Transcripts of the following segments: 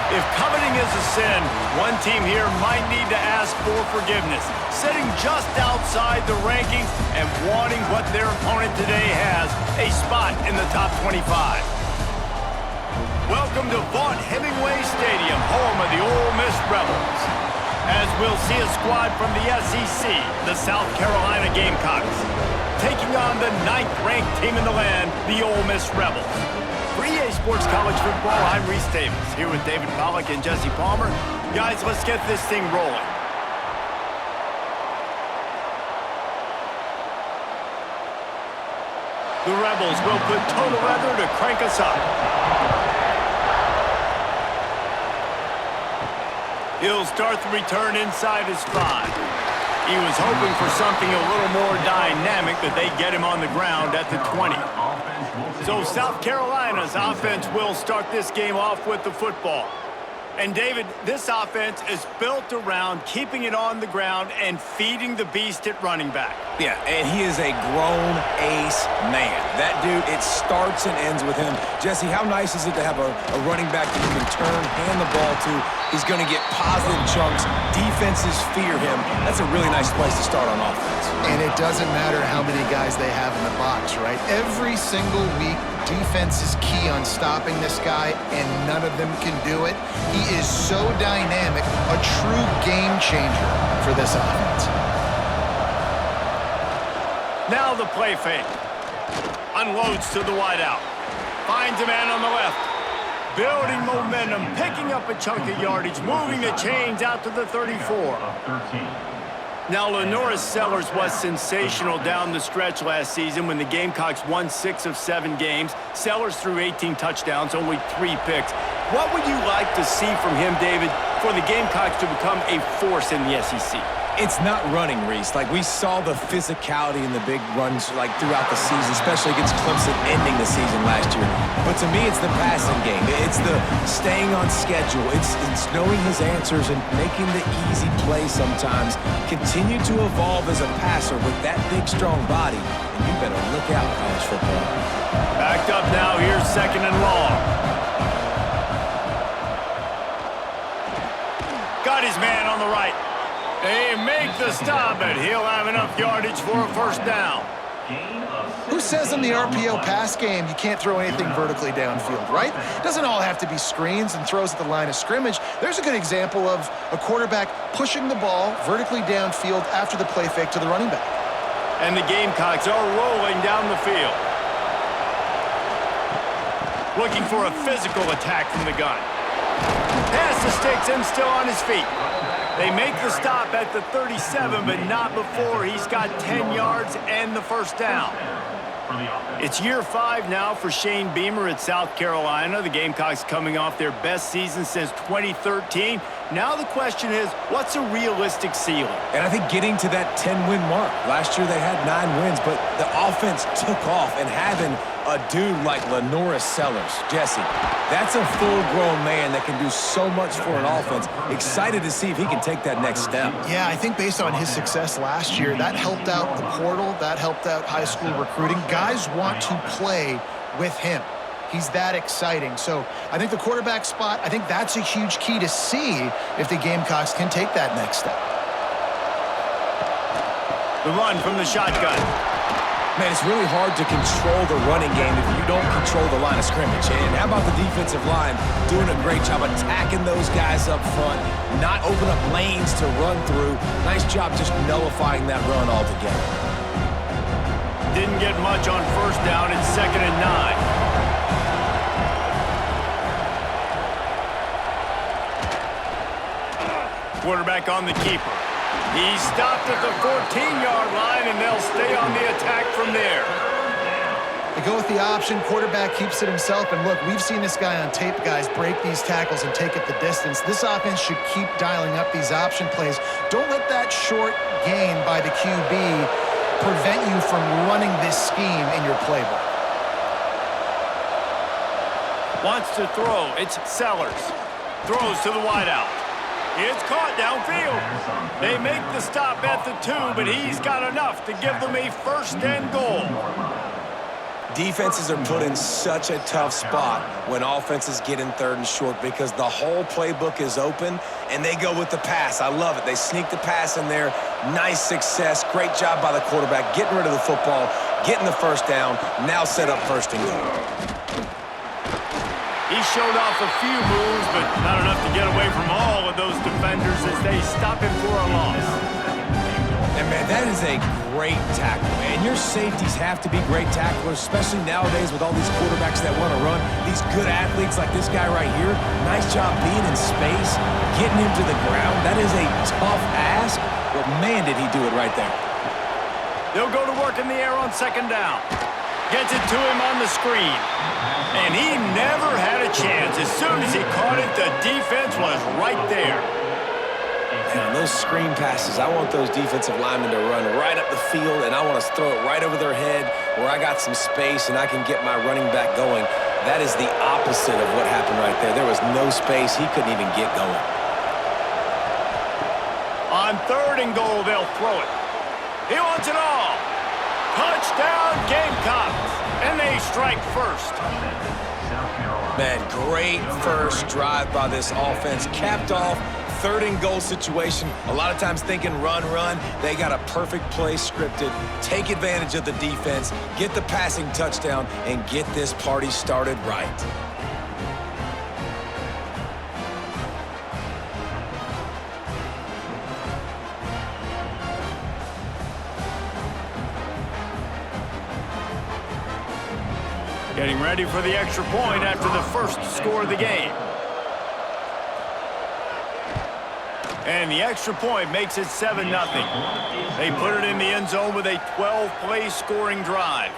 If coveting is a sin, one team here might need to ask for forgiveness, sitting just outside the rankings and wanting what their opponent today has, a spot in the top 25. Welcome to Vaught-Hemingway Stadium, home of the Ole Miss Rebels. As we'll see a squad from the SEC, the South Carolina Gamecocks, taking on the 9th-ranked team in the land, the Ole Miss Rebels. For EA Sports College Football, I'm Reese Davis, here with David Pollack and Jesse Palmer. Guys, let's get this thing rolling. The Rebels will put total weather to crank us up. He'll start the return inside his 5. He was hoping for something a little more dynamic, but they get him on the ground at the 20. So South Carolina's offense will start this game off with the football. And David, this offense is built around keeping it on the ground and feeding the beast at running back. Yeah, and he is a grown ace man. That dude, it starts and ends with him. Jesse, how nice is it to have a running back that you can turn, hand the ball to? He's going to get positive chunks. Defenses fear him. That's a really nice place to start on offense. And it doesn't matter how many guys they have in the box, right? Every single week, defense is key on stopping this guy, and none of them can do it. He is so dynamic, a true game changer for this offense. Now the play fake. Unloads to the wideout. Finds a man on the left. Building momentum, picking up a chunk of yardage, moving the chains out to the 34. Now, Lenoris Sellers was sensational down the stretch last season when the Gamecocks won 6 of 7 games. Sellers threw 18 touchdowns, only 3 picks. What would you like to see from him, David, for the Gamecocks to become a force in the SEC? It's not running, Reese. Like, we saw the physicality in the big runs, like, throughout the season, especially against Clemson ending the season last year. But to me, it's the passing game. It's the staying on schedule. It's knowing his answers and making the easy play sometimes. Continue to evolve as a passer with that big, strong body. And you better look out, college football. Backed up now. Here's 2nd and long. Got his man on the right. They make the stop, but he'll have enough yardage for a 1st down. Who says in the RPO pass game you can't throw anything vertically downfield, right? It doesn't all have to be screens and throws at the line of scrimmage. There's a good example of a quarterback pushing the ball vertically downfield after the play fake to the running back. And the Gamecocks are rolling down the field. Looking for a physical attack from the gun. Pass to Stix and still on his feet. They make the stop at the 37, but not before he's got 10 yards and the 1st down. It's year 5 now for Shane Beamer at South Carolina. The Gamecocks coming off their best season since 2013. Now the question is, what's a realistic ceiling? And I think getting to that 10-win mark. Last year they had 9 wins, but the offense took off, and having a dude like Lenoris Sellers, Jesse, that's a full-grown man that can do so much for an offense. Excited to see if he can take that next step. Yeah, I think based on his success last year, that helped out the portal, that helped out high school recruiting. Guys want to play with him. He's that exciting. So I think the quarterback spot, I think that's a huge key to see if the Gamecocks can take that next step. The run from the shotgun. Man, it's really hard to control the running game if you don't control the line of scrimmage. And how about the defensive line doing a great job attacking those guys up front, not open up lanes to run through. Nice job just nullifying that run altogether. Didn't get much on 1st down. It's 2nd and 9. Quarterback on the keeper. He stopped at the 14-yard line, and they'll stay on the attack from there. They go with the option. Quarterback keeps it himself. And look, we've seen this guy on tape, guys, break these tackles and take it the distance. This offense should keep dialing up these option plays. Don't let that short gain by the QB prevent you from running this scheme in your playbook. Wants to throw. It's Sellers. Throws to the wideout. It's caught downfield. They make the stop at the 2, but he's got enough to give them a 1st and goal. Defenses are put in such a tough spot when offenses get in third and short because the whole playbook is open, and they go with the pass. I love it. They sneak the pass in there. Nice success. Great job by the quarterback getting rid of the football, getting the first down, now set up first and goal. He showed off a few moves, but not enough to get away from all of those defenders as they stop him for a loss. And, man, that is a great tackle, man. Your safeties have to be great tacklers, especially nowadays with all these quarterbacks that want to run. These good athletes like this guy right here, nice job being in space, getting him to the ground. That is a tough ask, but, man, did he do it right there. They'll go to work in the air on second down. Gets it to him on the screen. And he never had a chance. As soon as he caught it, the defense was right there. Man, those screen passes, I want those defensive linemen to run right up the field, and I want to throw it right over their head where I got some space and I can get my running back going. That is the opposite of what happened right there. There was no space. He couldn't even get going. On third and goal, they'll throw it. He wants it all. Touchdown, Gamecocks. And they strike first. Man, great first drive by this offense. Capped off, third and goal situation. A lot of times thinking run, run. They got a perfect play scripted. Take advantage of the defense, get the passing touchdown, and get this party started right. Getting ready for the extra point after the first score of the game. And the extra point makes it 7-0. They put it in the end zone with a 12-play scoring drive.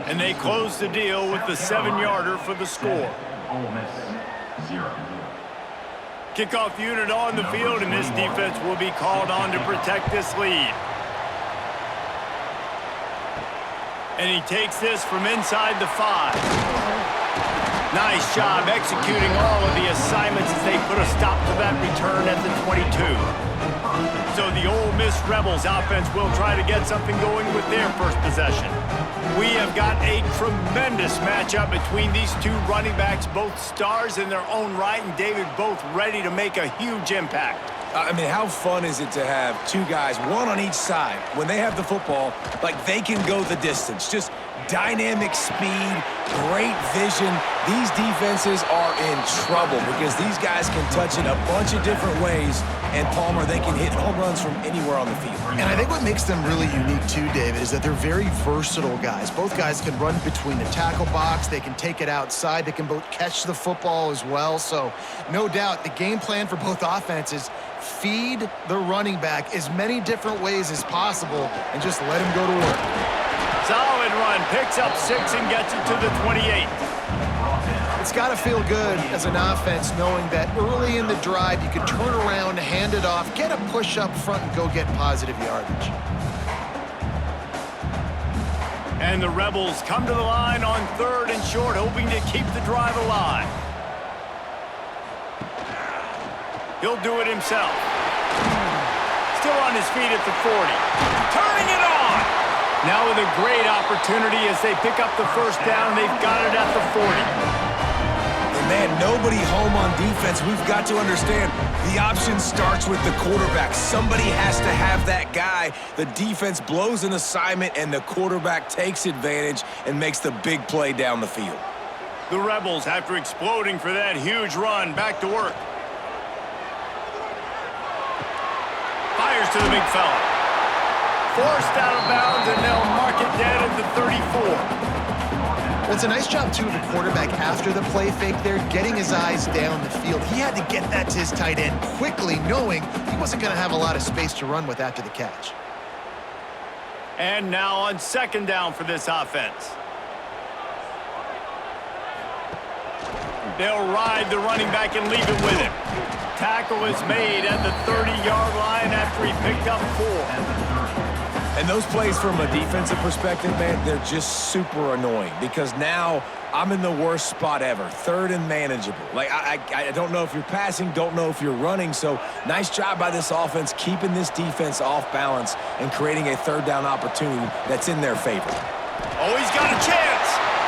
And they close the deal with the 7-yarder for the score. Kickoff unit on the field, and this defense will be called on to protect this lead. And he takes this from inside the 5. Nice job executing all of the assignments as they put a stop to that return at the 22. So the Ole Miss Rebels offense will try to get something going with their first possession. We have got a tremendous matchup between these two running backs, both stars in their own right, and David, both ready to make a huge impact. I mean, how fun is it to have two guys, one on each side, when they have the football, like they can go the distance. Just dynamic speed, great vision. These defenses are in trouble because these guys can touch it a bunch of different ways, and Palmer, they can hit home runs from anywhere on the field. And I think what makes them really unique too, David, is that they're very versatile guys. Both guys can run between the tackle box. They can take it outside. They can both catch the football as well. So no doubt the game plan for both offenses, feed the running back as many different ways as possible and just let him go to work. Solid run, picks up 6 and gets it to the 28. It's got to feel good as an offense knowing that early in the drive you can turn around, hand it off, get a push up front, and go get positive yardage. And the Rebels come to the line on third and short, hoping to keep the drive alive. He'll do it himself. Still on his feet at the 40. Turning it on! Now with a great opportunity as they pick up the first down. They've got it at the 40. And man, nobody home on defense. We've got to understand the option starts with the quarterback. Somebody has to have that guy. The defense blows an assignment, and the quarterback takes advantage and makes the big play down the field. The Rebels, after exploding for that huge run, back to work. Fires to the big fella. Forced out of bounds, and they'll mark it dead at the 34. Well, it's a nice job, too, of the quarterback after the play fake there, getting his eyes down the field. He had to get that to his tight end quickly, knowing he wasn't going to have a lot of space to run with after the catch. And now on second down for this offense. They'll ride the running back and leave it with him. Tackle is made at the 30-yard line after he picked up 4. And those plays from a defensive perspective, man, they're just super annoying because now I'm in the worst spot ever, third and manageable. Like, I don't know if you're passing, don't know if you're running, so nice job by this offense keeping this defense off balance and creating a third down opportunity that's in their favor. Oh, he's got a chance.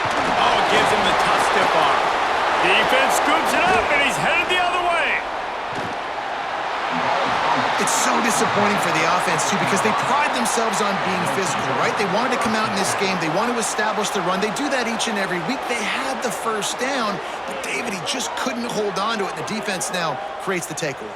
gives him the tough stiff arm. Defense scoops it up, and he's headed the other way. It's so disappointing for the offense, too, because they pride themselves on being physical, right? They wanted to come out in this game. They want to establish the run. They do that each and every week. They had the first down, but David, he just couldn't hold on to it. The defense now creates the takeaway.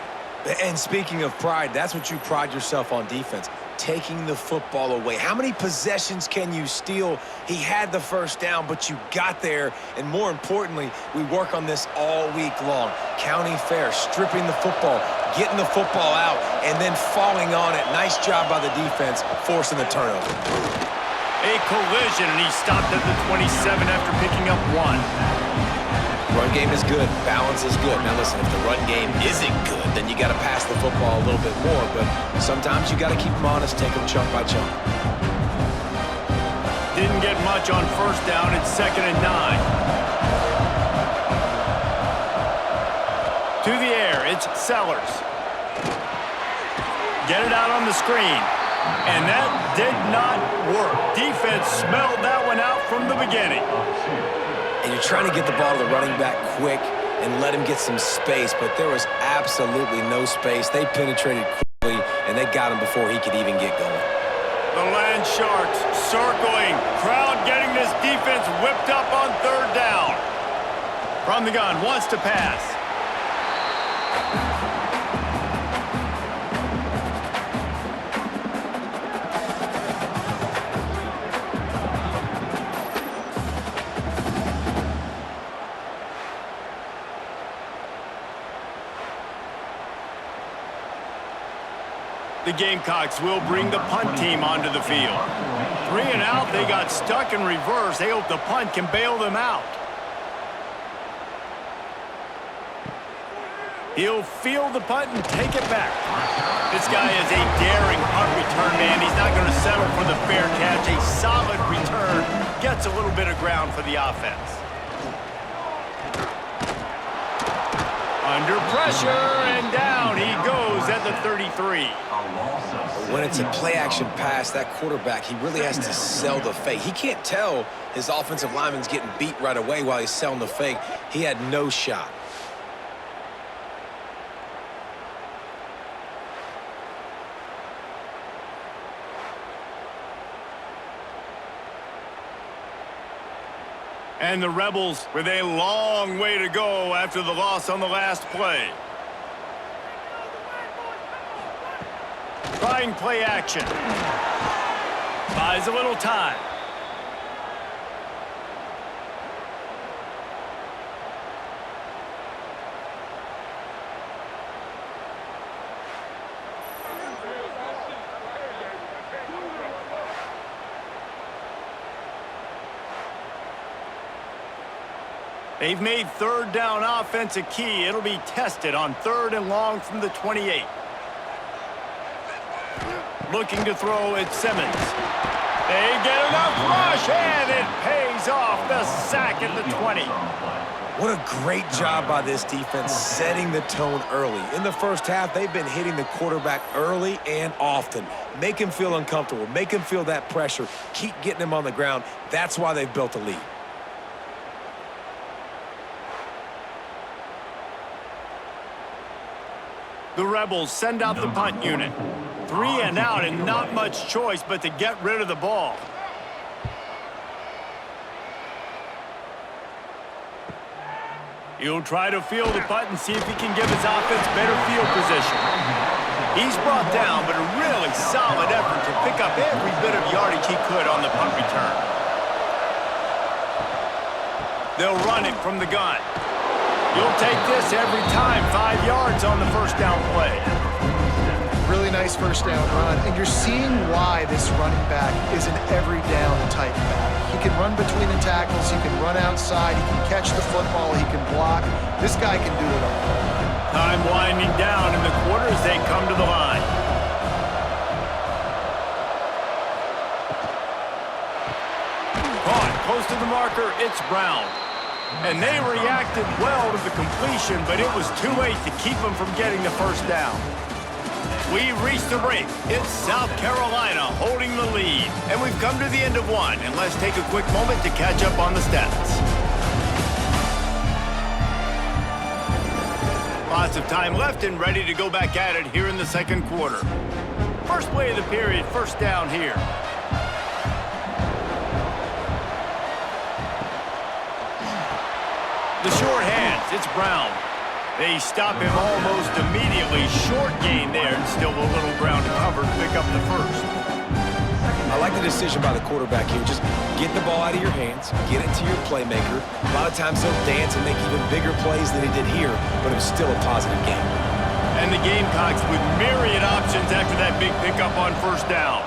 And speaking of pride, that's what you pride yourself on defense, taking the football away. How many possessions can you steal? He had the first down, but you got there, and more importantly, we work on this all week long. County fair, stripping the football, getting the football out, and then falling on it. Nice job by the defense, forcing the turnover. A collision, and he stopped at the 27 after picking up 1. Run game is good. Balance is good. Now listen, if the run game isn't good, then you got to pass the football a little bit more. But sometimes you got to keep them honest, take them chunk by chunk. Didn't get much on first down. It's 2nd and 9. To the air, it's Sellers. Get it out on the screen. And that did not work. Defense smelled that one out from the beginning. And you're trying to get the ball to the running back quick and let him get some space, but there was absolutely no space. They penetrated quickly, and they got him before he could even get going. The Land Sharks circling. Crowd getting this defense whipped up on 3rd down. From the gun, wants to pass. The Gamecocks will bring the punt team onto the field. 3 and out, they got stuck in reverse. They hope the punt can bail them out. He'll field the punt and take it back. This guy is a daring punt return man. He's not going to settle for the fair catch. A solid return gets a little bit of ground for the offense. Under pressure, and down he goes at the 33. When it's a play-action pass, that quarterback, he really has to sell the fake. He can't tell his offensive lineman's getting beat right away while he's selling the fake. He had no shot. And the Rebels with a long way to go after the loss on the last play. Trying play action. Buys a little time. They've made 3rd down offense a key. It'll be tested on 3rd and long from the 28. Looking to throw at Simmons. They get enough rush, and it pays off. The sack at the 20. What a great job by this defense setting the tone early. In the first half, they've been hitting the quarterback early and often. Make him feel uncomfortable. Make him feel that pressure. Keep getting him on the ground. That's why they've built a lead. The Rebels send out the punt unit. 3 and out, and not much choice but to get rid of the ball. He'll try to field the punt and see if he can give his offense better field position. He's brought down, but a really solid effort to pick up every bit of yardage he could on the punt return. They'll run it from the gun. You'll take this every time. 5 yards on the first down play. Really nice first down run, and you're seeing why this running back is an every down type back. He can run between the tackles, he can run outside, he can catch the football, he can block. This guy can do it all. Time winding down in the quarter as they come to the line. Caught close to the marker, it's Brown. And they reacted well to the completion, but it was too late to keep them from getting the first down. We've reached the break. It's South Carolina holding the lead. And we've come to the end of one. And let's take a quick moment to catch up on the stats. Lots of time left and ready to go back at it here in the second quarter. First play of the period, first down here. The short hands, it's Brown. They stop him almost immediately. Short gain there and still a little ground to cover to pick up the first. I like the decision by the quarterback here. Just get the ball out of your hands, get it to your playmaker. A lot of times he'll dance and make even bigger plays than he did here, but it was still a positive game. And the Gamecocks with myriad options after that big pickup on first down.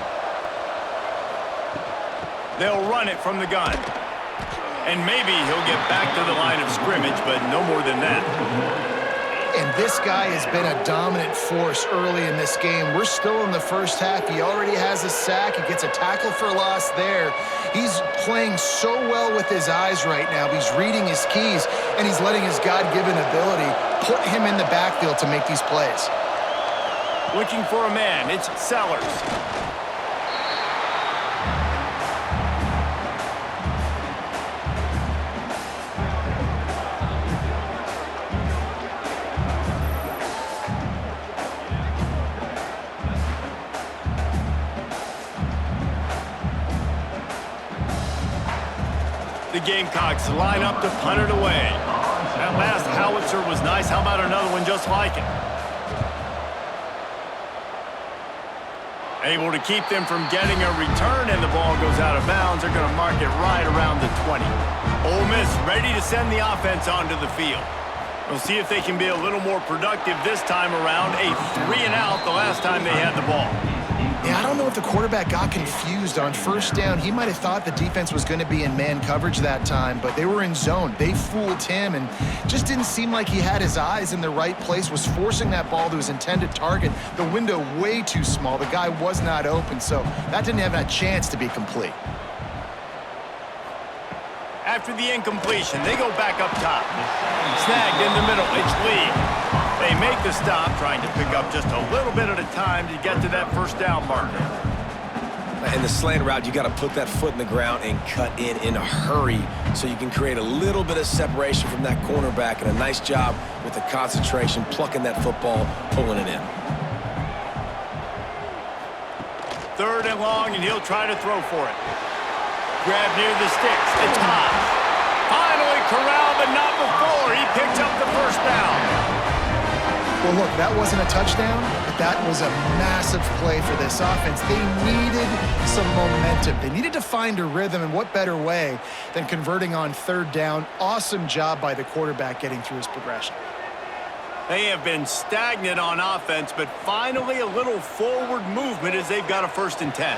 They'll run it from the gun. And maybe he'll get back to the line of scrimmage, but no more than that. And this guy has been a dominant force early in this game. We're still in the first half. He already has a sack. He gets a tackle for loss there. He's playing so well with his eyes right now. He's reading his keys, and he's letting his God-given ability put him in the backfield to make these plays. Looking for a man, it's Sellers. The Gamecocks line up to punt it away. That last howitzer was nice. How about another one just like it? Able to keep them from getting a return, and the ball goes out of bounds. They're going to mark it right around the 20. Ole Miss ready to send the offense onto the field. We'll see if they can be a little more productive this time around. A 3-and-out the last time they had the ball. Yeah, I don't know if the quarterback got confused on first down. He might have thought the defense was going to be in man coverage that time, but they were in zone. They fooled him and just didn't seem like he had his eyes in the right place, was forcing that ball to his intended target. The window way too small. The guy was not open, so that didn't have a chance to be complete. After the incompletion, they go back up top. Snagged in the middle, it's Lee. They make the stop, trying to pick up just a little bit at a time to get to that first down marker. In the slant route, you got to put that foot in the ground and cut in a hurry so you can create a little bit of separation from that cornerback, and a nice job with the concentration, plucking that football, pulling it in. Third and long, and he'll try to throw for it. Grab near the sticks. It's Haas. Finally corralled, but not before. He picks up the first down. Well, look, that wasn't a touchdown, but that was a massive play for this offense. They needed some momentum. They needed to find a rhythm, and what better way than converting on third down. Awesome job by the quarterback getting through his progression. They have been stagnant on offense, but finally a little forward movement as they've got a 1st and 10.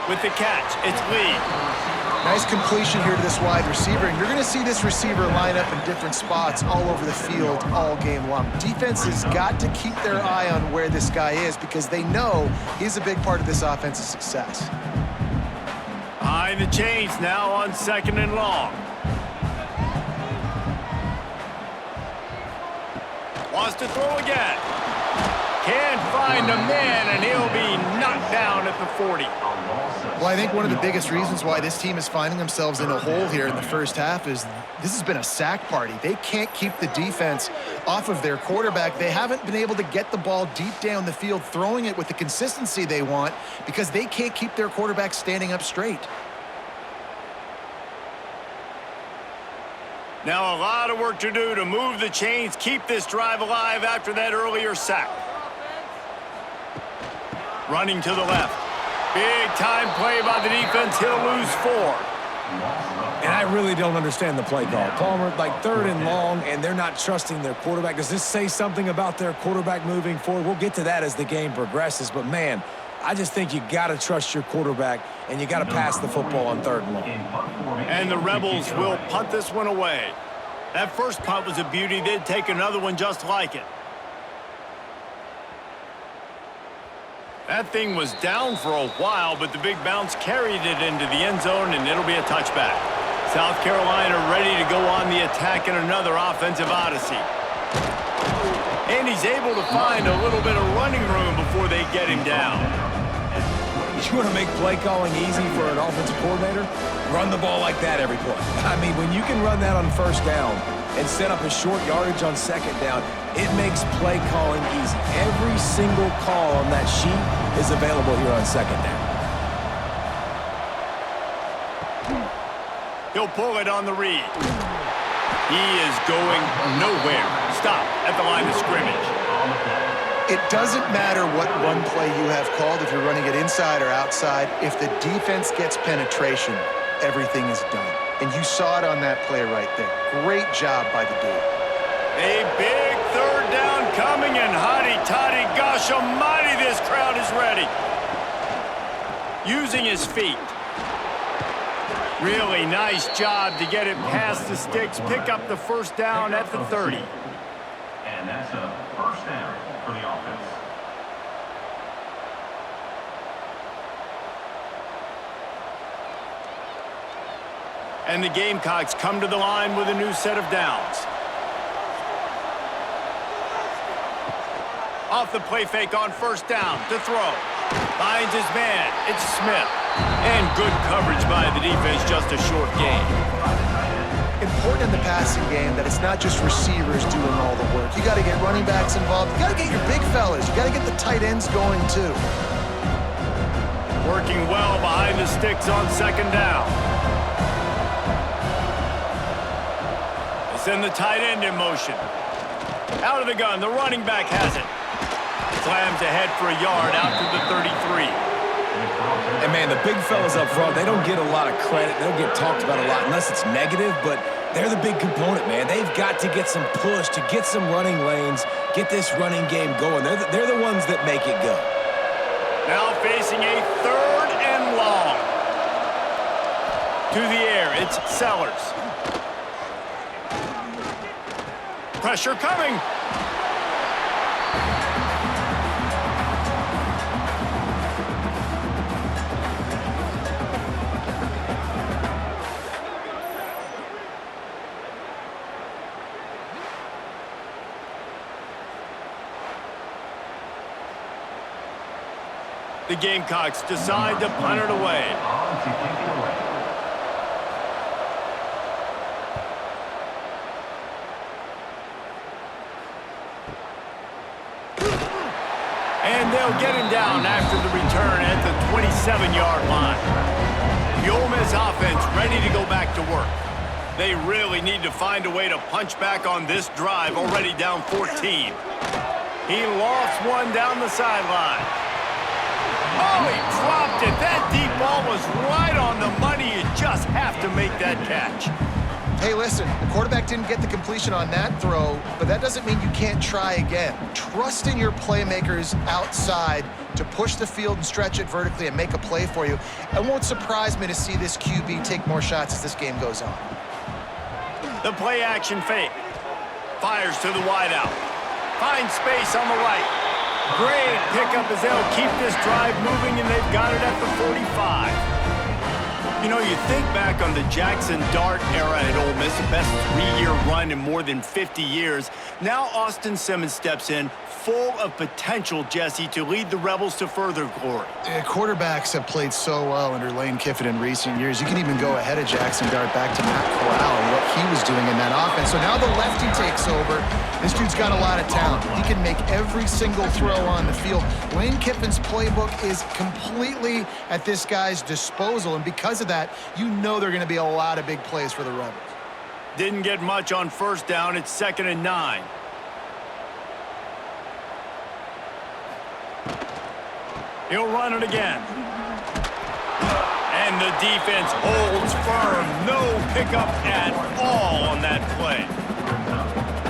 With the catch, it's Lee. Nice completion here to this wide receiver, and you're going to see this receiver line up in different spots all over the field all game long. Defense has got to keep their eye on where this guy is because they know he's a big part of this offense's success. Behind the chains now on 2nd and long. Wants to throw again. Can't find a man, and he'll be knocked down at the 40. Well, I think one of the biggest reasons why this team is finding themselves in a hole here in the first half is this has been a sack party. They can't keep the defense off of their quarterback. They haven't been able to get the ball deep down the field, throwing it with the consistency they want because they can't keep their quarterback standing up straight. Now a lot of work to do to move the chains, keep this drive alive after that earlier sack. Running to the left. Big time play by the defense. He'll lose 4. And I really don't understand the play call. Palmer, like 3rd and long, and they're not trusting their quarterback. Does this say something about their quarterback moving forward? We'll get to that as the game progresses. But, man, I just think you got to trust your quarterback, and you got to pass the football on 3rd and long. And the Rebels will punt this one away. That first punt was a beauty. They'd take another one just like it. That thing was down for a while, but the big bounce carried it into the end zone, and it'll be a touchback. South Carolina ready to go on the attack in another offensive odyssey. And he's able to find a little bit of running room before they get him down. You want to make play calling easy for an offensive coordinator? Run the ball like that every play. I mean, when you can run that on first down and set up a short yardage on 2nd down, it makes play calling easy. Every single call on that sheet is available here on second down. He'll pull it on the read. He is going nowhere. Stop at the line of scrimmage. It doesn't matter what run play you have called, if you're running it inside or outside. If the defense gets penetration, everything is done. And you saw it on that play right there. Great job by the dude. A big third down coming, and hotty-toddy, gosh almighty, this crowd is ready. Using his feet. Really nice job to get it past the sticks, pick up the first down at the 30. And that's a first down for the offense. And the Gamecocks come to the line with a new set of downs. Off the play fake on first down to throw. Finds his man. It's Smith. And good coverage by the defense, just a short gain. Important in the passing game that it's not just receivers doing all the work. You got to get running backs involved. You got to get your big fellas. You got to get the tight ends going too. Working well behind the sticks on second down. They send the tight end in motion. Out of the gun, the running back has it. Slams ahead for a yard out to the 33. And, man, the big fellas up front, they don't get a lot of credit. They don't get talked about a lot unless it's negative, but they're the big component, man. They've got to get some push, to get some running lanes, get this running game going. They're the ones that make it go. Now facing a third and long. To the air, it's Sellers. Pressure coming. The Gamecocks decide to punt it away. And they'll get him down after the return at the 27-yard line. The Ole Miss offense ready to go back to work. They really need to find a way to punch back on this drive, already down 14. He lost one down the sideline. Oh, he dropped it. That deep ball was right on the money. You just have to make that catch. Hey, listen, the quarterback didn't get the completion on that throw, but that doesn't mean you can't try again. Trust in your playmakers outside to push the field and stretch it vertically and make a play for you. It won't surprise me to see this QB take more shots as this game goes on. The play action fake. Fires to the wideout. Finds space on the right. Great pickup as they'll keep this drive moving, and they've got it at the 45. You know, you think back on the Jackson Dart era at Ole Miss, the best three-year run in more than 50 years. Now Austin Simmons steps in, full of potential, Jesse, to lead the Rebels to further glory. Quarterbacks have played so well under Lane Kiffin in recent years. You can even go ahead of Jackson Dart back to Matt Corral and what he was doing in that offense. So now the lefty takes over. This dude's got a lot of talent. He can make every single throw on the field. Lane Kiffin's playbook is completely at this guy's disposal, and because of that, you know there are going to be a lot of big plays for the Rebels. Didn't get much on first down. It's 2nd and 9. He'll run it again. And the defense holds firm. No pickup at all on that play.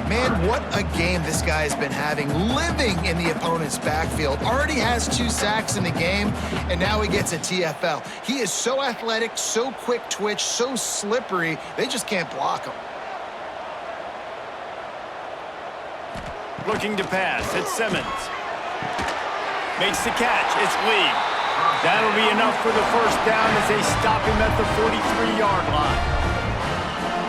Man, what a game this guy has been having, living in the opponent's backfield. Already has 2 sacks in the game, and now he gets a TFL. He is so athletic, so quick twitch, so slippery, they just can't block him. Looking to pass, it's Simmons. Makes the catch, it's Lee. That'll be enough for the first down as they stop him at the 43-yard line.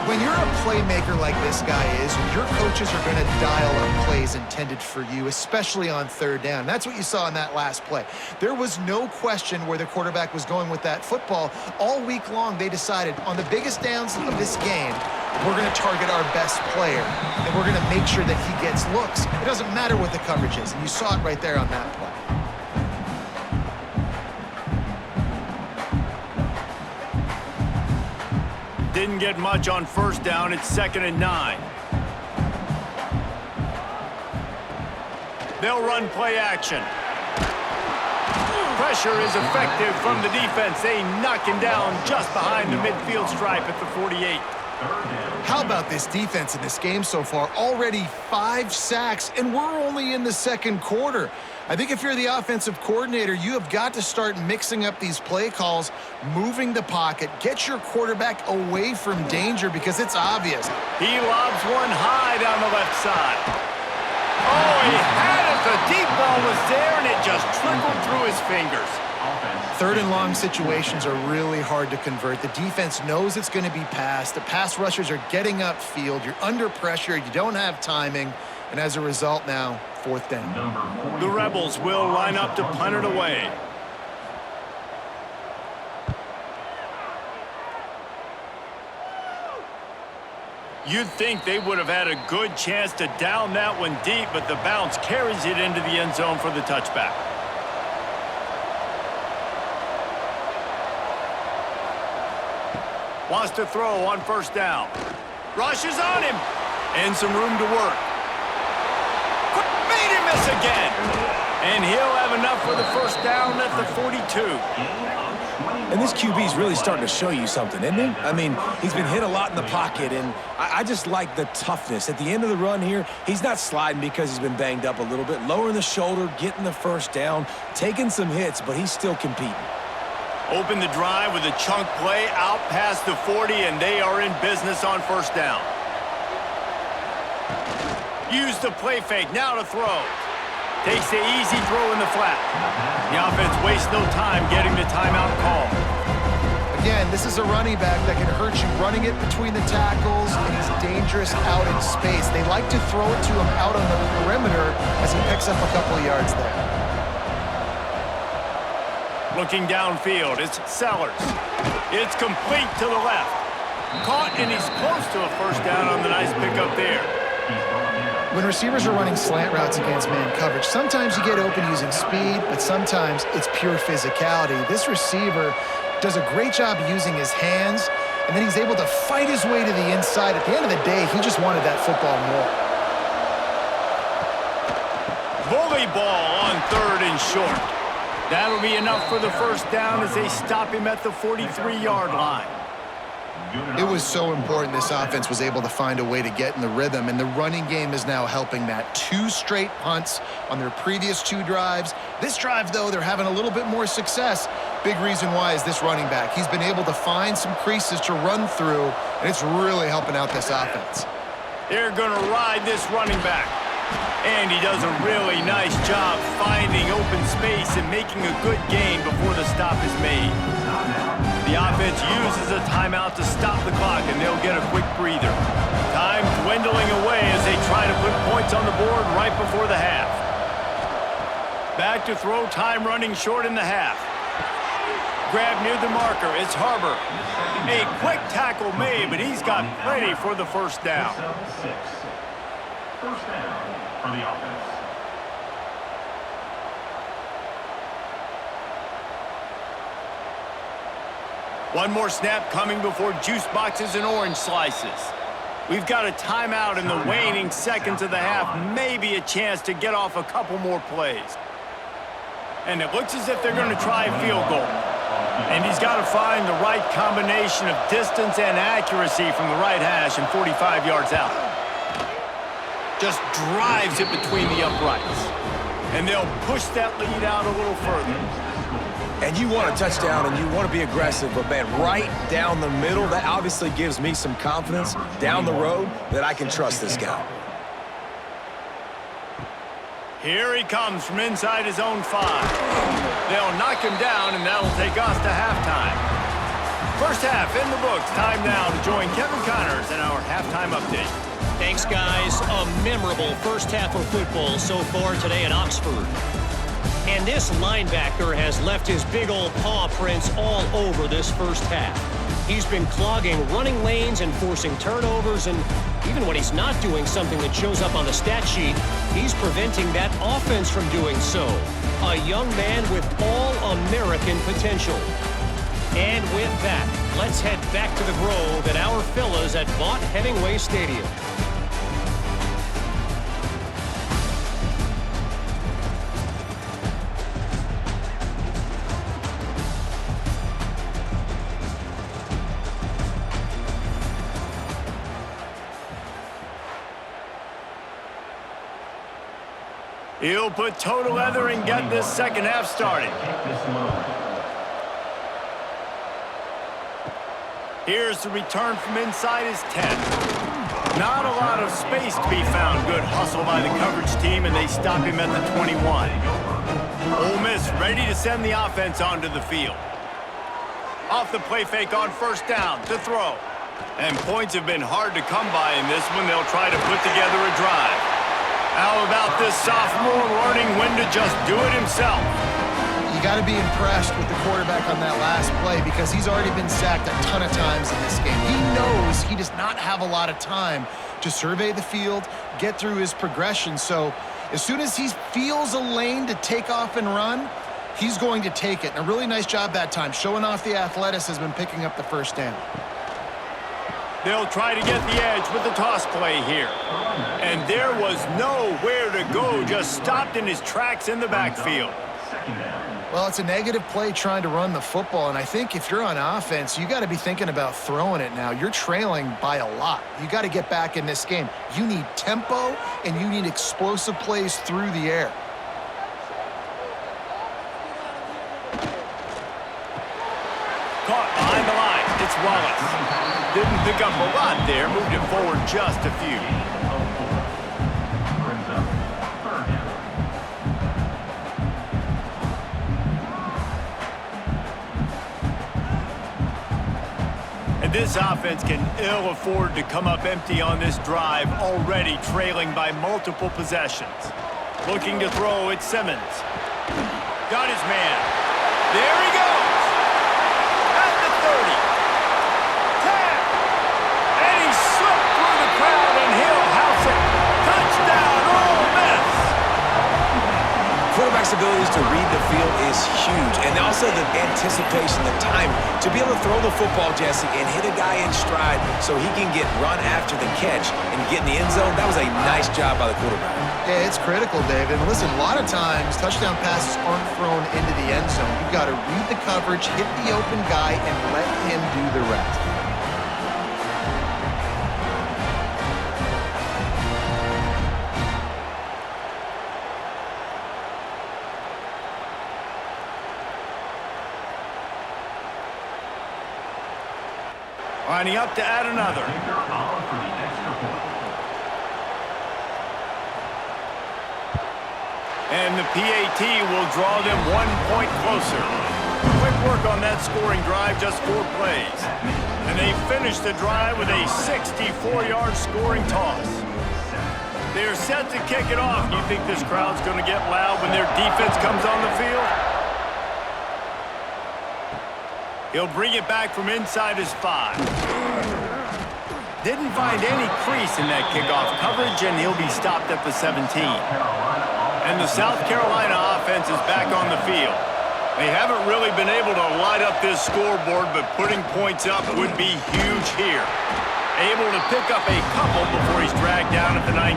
When you're a playmaker like this guy is, your coaches are going to dial up plays intended for you, especially on third down. That's what you saw in that last play. There was no question where the quarterback was going with that football. All week long, they decided on the biggest downs of this game, we're going to target our best player, and we're going to make sure that he gets looks. It doesn't matter what the coverage is, and you saw it right there on that play. Didn't get much on first down. It's 2nd and 9. They'll run play action. Pressure is effective from the defense. They knock him down just behind the midfield stripe at the 48. How about this defense in this game so far? Already 5 sacks, and we're only in the second quarter. I think if you're the offensive coordinator, you have got to start mixing up these play calls, moving the pocket, get your quarterback away from danger because it's obvious. He lobs one high down the left side. Oh, he had it. The deep ball was there, and it just trickled through his fingers. Third and long situations are really hard to convert. The defense knows it's going to be passed. The pass rushers are getting upfield. You're under pressure. You don't have timing. And as a result now, 4th down. The Rebels will line up to punt it away. You'd think they would have had a good chance to down that one deep, but the bounce carries it into the end zone for the touchback. Wants to throw on first down. Rushes on him. And some room to work. Made him miss again. And he'll have enough for the first down at the 42. And this QB's really starting to show you something, isn't he? I mean, he's been hit a lot in the pocket, and I just like the toughness. At the end of the run here, he's not sliding because he's been banged up a little bit. Lowering the shoulder, getting the first down, taking some hits, but he's still competing. Open the drive with a chunk play out past the 40, and they are in business on first down. Use the play fake, now to throw. Takes the easy throw in the flat. The offense wastes no time getting the timeout call. Again, this is a running back that can hurt you running it between the tackles, and he's dangerous out in space. They like to throw it to him out on the perimeter as he picks up a couple of yards there. Looking downfield, it's Sellers. It's complete to the left. Caught, and he's close to a first down on the nice pickup there. When receivers are running slant routes against man coverage, sometimes you get open using speed, but sometimes it's pure physicality. This receiver does a great job using his hands, and then he's able to fight his way to the inside. At the end of the day, he just wanted that football more. Bully ball on 3rd and short. That'll be enough for the first down as they stop him at the 43-yard line. It was so important this offense was able to find a way to get in the rhythm, and the running game is now helping that. 2 straight punts on their previous 2 drives. This drive, though, they're having a little bit more success. Big reason why is this running back. He's been able to find some creases to run through, and it's really helping out this offense. They're going to ride this running back. And he does a really nice job finding open space and making a good gain before the stop is made. The offense uses a timeout to stop the clock, and they'll get a quick breather. Time dwindling away as they try to put points on the board right before the half. Back to throw, time running short in the half. Grab near the marker, it's Harbor. A quick tackle made, but he's got plenty for the first down. First down for the offense. One more snap coming before juice boxes and orange slices. We've got a timeout in the waning seconds of the half, maybe a chance to get off a couple more plays. And it looks as if they're going to try a field goal. And he's got to find the right combination of distance and accuracy from the right hash and 45 yards out. Just drives it between the uprights. And they'll push that lead out a little further. And you want a touchdown and you want to be aggressive, but man, right down the middle, that obviously gives me some confidence down the road that I can trust this guy. Here he comes from inside his own 5. They'll knock him down, and that'll take us to halftime. First half in the books. Time now to join Kevin Connors in our halftime update. Thanks, guys. A memorable first half of football so far today at Oxford. And this linebacker has left his big old paw prints all over this first half. He's been clogging running lanes and forcing turnovers, and even when he's not doing something that shows up on the stat sheet, he's preventing that offense from doing so. A young man with all-American potential. And with that, let's head back to the Grove at our Fellas at Vaught Hemingway Stadium. He'll put total leather and get this second half started. Here's the return from inside his 10. Not a lot of space to be found. Good hustle by the coverage team, and they stop him at the 21. Ole Miss ready to send the offense onto the field. Off the play fake on first down to throw. And points have been hard to come by in this one. They'll try to put together a drive. How about this sophomore learning when to just do it himself? You got to be impressed with the quarterback on that last play because he's already been sacked a ton of times in this game. He knows he does not have a lot of time to survey the field, get through his progression. So as soon as he feels a lane to take off and run, he's going to take it. And a really nice job that time, showing off the athleticism and picking up the first down. They'll try to get the edge with the toss play here. And there was nowhere to go, just stopped in his tracks in the backfield. Well, it's a negative play trying to run the football, and I think if you're on offense, you got to be thinking about throwing it now. You're trailing by a lot. You got to get back in this game. You need tempo, and you need explosive plays through the air. Caught behind the line. It's Wallace. Didn't pick up a lot there. Moved it forward just a few. And this offense can ill afford to come up empty on this drive, already trailing by multiple possessions. Looking to throw, it's Simmons. Got his man. There he goes. At the 30. 10. And he slipped through the crowd, and he'll house it. Touchdown, Ole Miss. Quarterback's abilities to read the field is huge, and also the anticipation, the time to be able to throw the football, Jesse, and hit a guy in stride so he can get run after the catch and get in the end zone. That was a nice job by the quarterback. Yeah, it's critical, David. And listen, a lot of times, touchdown passes aren't thrown into the end zone. You've got to read the coverage, hit the open guy, and let him do the rest. Lining up to add another. And the PAT will draw them 1 point closer. Quick work on that scoring drive, just 4 plays. And they finish the drive with a 64-yard scoring toss. They're set to kick it off. You think this crowd's going to get loud when their defense comes on the field? He'll bring it back from inside his 5. Didn't find any crease in that kickoff coverage, and he'll be stopped at the 17. And the South Carolina offense is back on the field. They haven't really been able to light up this scoreboard, but putting points up would be huge here. Able to pick up a couple before he's dragged down at the 19.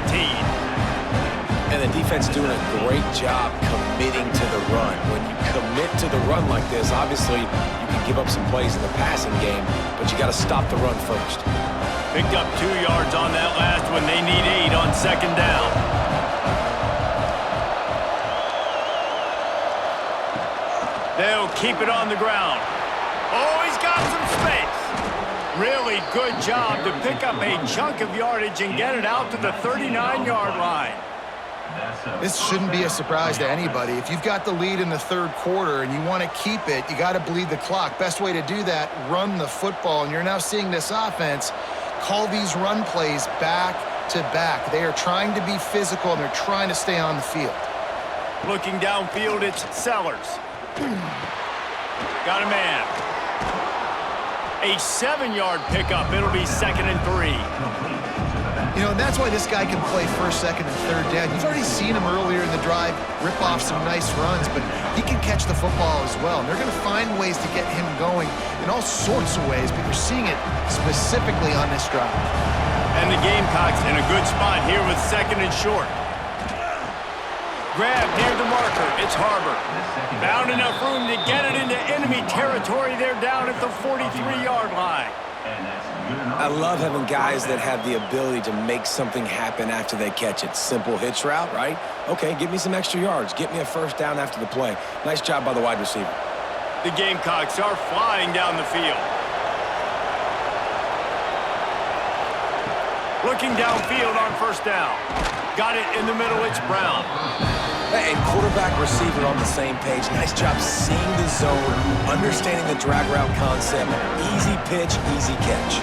And the defense doing a great job committing to the run. When you commit to the run like this, obviously you can give up some plays in the passing game, but you got to stop the run first. Picked up 2 yards on that last one. They need 8 on second down. They'll keep it on the ground. Oh, he's got some space. Really good job to pick up a chunk of yardage and get it out to the 39-yard line. This shouldn't be a surprise to anybody. If you've got the lead in the third quarter and you want to keep it, you got to bleed the clock. Best way to do that, run the football. And you're now seeing this offense call these run plays back to back. They are trying to be physical, and they're trying to stay on the field. Looking downfield, it's Sellers. Got a man. A 7-yard pickup. It'll be 2nd and 3. You know, and that's why this guy can play first, second, and third down. You've already seen him earlier in the drive rip off some nice runs, but he can catch the football as well. And they're going to find ways to get him going in all sorts of ways, but you're seeing it specifically on this drive. And the Gamecocks in a good spot here with 2nd and short. Grab near the marker. It's Harbor. Found enough room to get it into enemy territory. They're down at the 43-yard line. I love having guys that have the ability to make something happen after they catch it. Simple hitch route, right? Okay, give me some extra yards. Get me a first down after the play. Nice job by the wide receiver. The Gamecocks are flying down the field. Looking downfield on first down. Got it in the middle. It's Brown. And quarterback receiver on the same page. Nice job seeing the zone, understanding the drag route concept. Easy pitch, easy catch.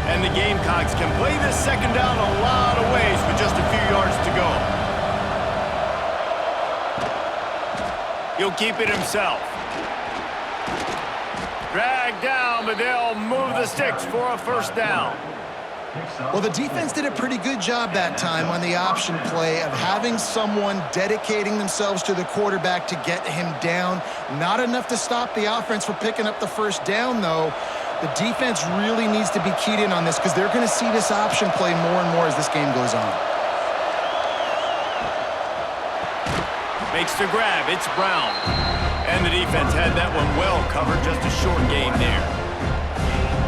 And the Gamecocks can play this second down a lot of ways with just a few yards to go. He'll keep it himself. Drag down, but they'll move the sticks for a first down. Well, the defense did a pretty good job that time on the option play of having someone dedicating themselves to the quarterback to get him down. Not enough to stop the offense from picking up the first down, though. The defense really needs to be keyed in on this because they're going to see this option play more and more as this game goes on. Makes the grab. It's Brown. And the defense had that one well covered. Just a short game there.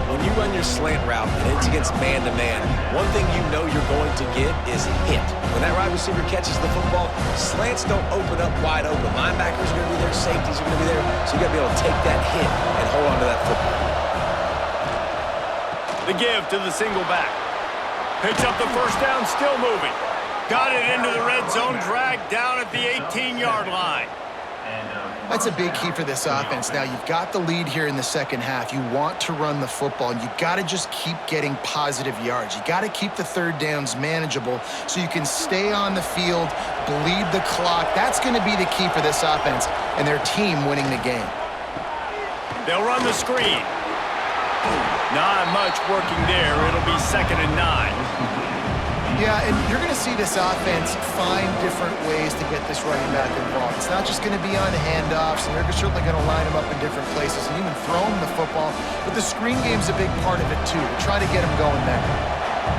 When you run your slant route and it's against man-to-man, one thing you know you're going to get is hit. When that wide receiver catches the football, slants don't open up wide open. Linebackers are going to be there, safeties are going to be there, so you got to be able to take that hit and hold on to that football. The give to the single back. Picks up the first down, still moving. Got it into the red zone, dragged down at the 18-yard line. That's a big key for this offense. Now, you've got the lead here in the second half. You want to run the football, and you've got to just keep getting positive yards. You got to keep the third downs manageable so you can stay on the field, bleed the clock. That's going to be the key for this offense and their team winning the game. They'll run the screen. Not much working there. It'll be 2nd and 9. Yeah, and you're going to see this offense find different ways to get this running back involved. It's not just going to be on handoffs, and they're certainly going to line him up in different places and even throw him the football. But the screen game's a big part of it, too, to try to get him going there.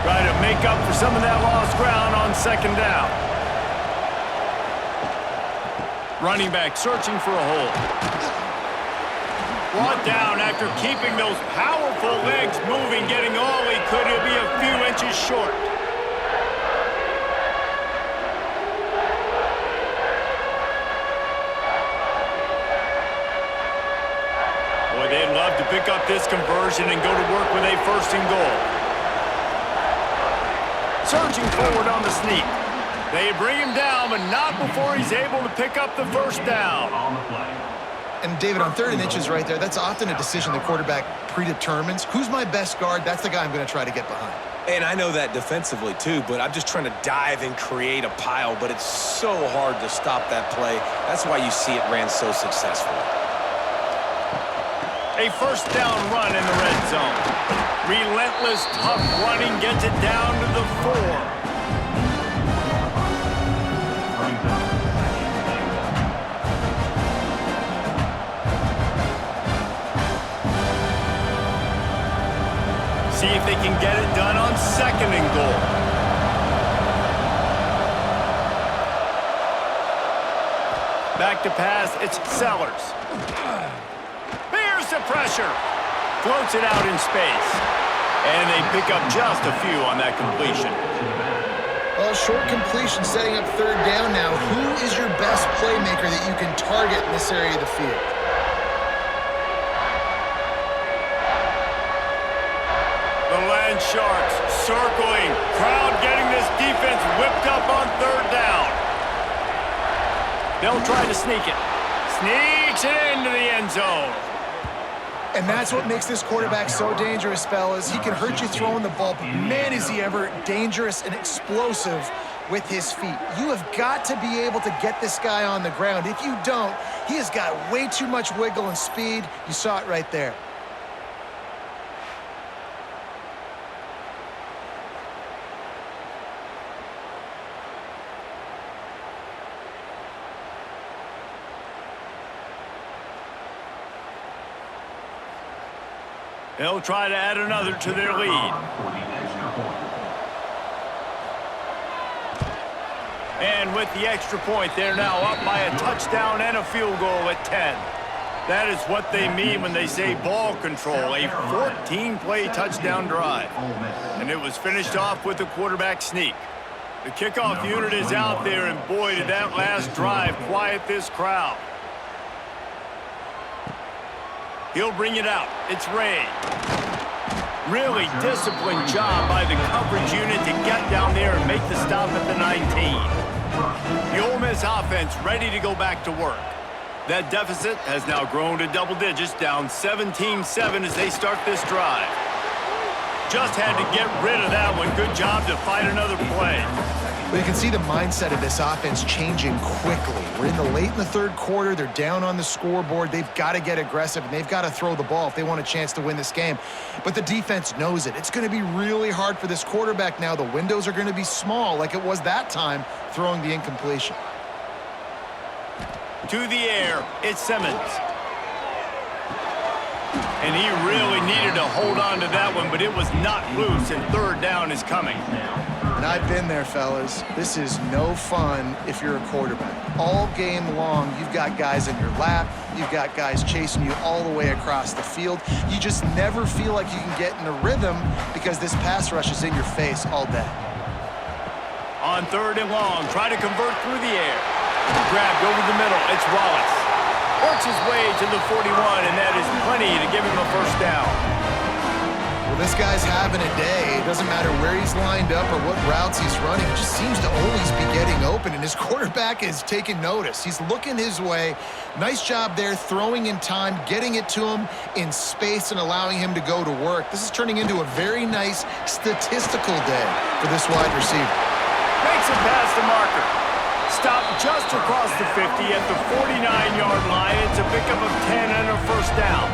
Try to make up for some of that lost ground on second down. Running back searching for a hole. Brought down after keeping those powerful legs moving, getting all he could. He'll be a few inches short. They'd love to pick up this conversion and go to work with a 1st and goal. Surging forward on the sneak. They bring him down, but not before he's able to pick up the first down. And, David, on 3rd and inches right there, that's often a decision the quarterback predetermines. Who's my best guard? That's the guy I'm going to try to get behind. And I know that defensively, too, but I'm just trying to dive and create a pile, but it's so hard to stop that play. That's why you see it ran so successfully. A first down run in the red zone. Relentless, tough running gets it down to the 4. See if they can get it done on 2nd and goal. Back to pass, it's Sellers. The pressure. Floats it out in space. And they pick up just a few on that completion. Well, short completion setting up 3rd down now. Who is your best playmaker that you can target in this area of the field? The Lynch Sharks circling. Crowd getting this defense whipped up on third down. They'll try to sneak it. Sneaks it into the end zone. And that's what makes this quarterback so dangerous, fellas. He can hurt you throwing the ball, but man, is he ever dangerous and explosive with his feet. You have got to be able to get this guy on the ground. If you don't, he has got way too much wiggle and speed. You saw it right there. They'll try to add another to their lead. And with the extra point, they're now up by a touchdown and a field goal at 10. That is what they mean when they say ball control, a 14-play touchdown drive. And it was finished off with a quarterback sneak. The kickoff unit is out there, and boy, did that last drive quiet this crowd. He'll bring it out. It's Ray. Really disciplined job by the coverage unit to get down there and make the stop at the 19. The Ole Miss offense ready to go back to work. That deficit has now grown to double digits, down 17-7 as they start this drive. Just had to get rid of that one. Good job to fight another play. But you can see the mindset of this offense changing quickly. We're late in the third quarter. They're down on the scoreboard. They've got to get aggressive, and they've got to throw the ball if they want a chance to win this game. But the defense knows it. It's going to be really hard for this quarterback now. The windows are going to be small like it was that time throwing the incompletion. To the air, it's Simmons. And he really needed to hold on to that one, but it was not loose, and third down is coming. And I've been there, fellas. This is no fun if you're a quarterback. All game long, you've got guys in your lap. You've got guys chasing you all the way across the field. You just never feel like you can get in a rhythm because this pass rush is in your face all day. On third and long, try to convert through the air. Grabbed over the middle, it's Wallace. Works his way to the 41, and that is plenty to give him a first down. Well, this guy's having a day. It doesn't matter where he's lined up or what routes he's running. He just seems to always be getting open, and his quarterback is taking notice. He's looking his way. Nice job there, throwing in time, getting it to him in space and allowing him to go to work. This is turning into a very nice statistical day for this wide receiver. Makes it past the marker. Stopped just across the 50 at the 49-yard line. It's a pickup of 10 and a first down.